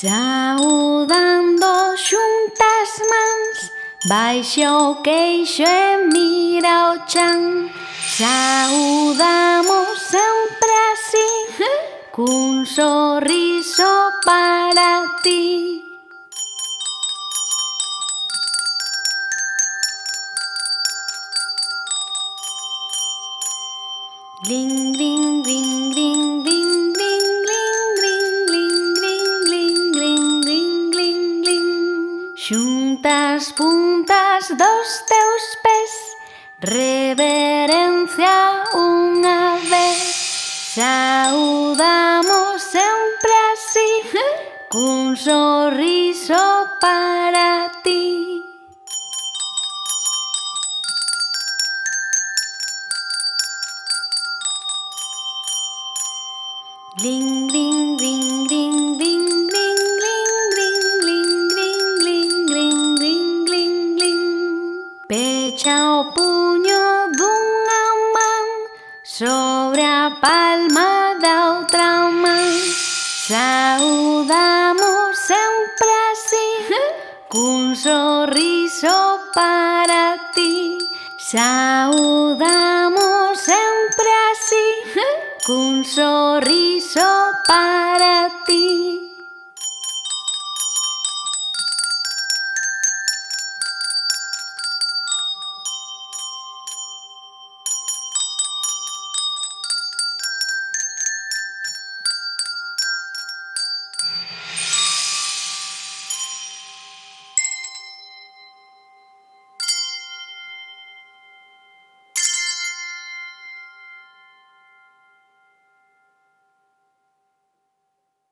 Saudando xuntas mans, baixo o queixo e mira o chan. Saudamos sempre así, cun sorriso para ti. Gling, gling, gling, gling, gling, gling, gling, gling, gling, gling, gling, gling, gling, gling. Xuntas puntas dos teus pés, reverencia unha vez. Saudamos sempre así, cun sorriso para ti. Gling, gling, gling, gling, gling, gling, gling, gling, gling, gling, gling, gling, gling, gling. Pecha o puño dunha man sobre a palma da outra man. Saudamos sempre así, cun sorriso para ti. Saudamos sempre así, cun sorriso para ti.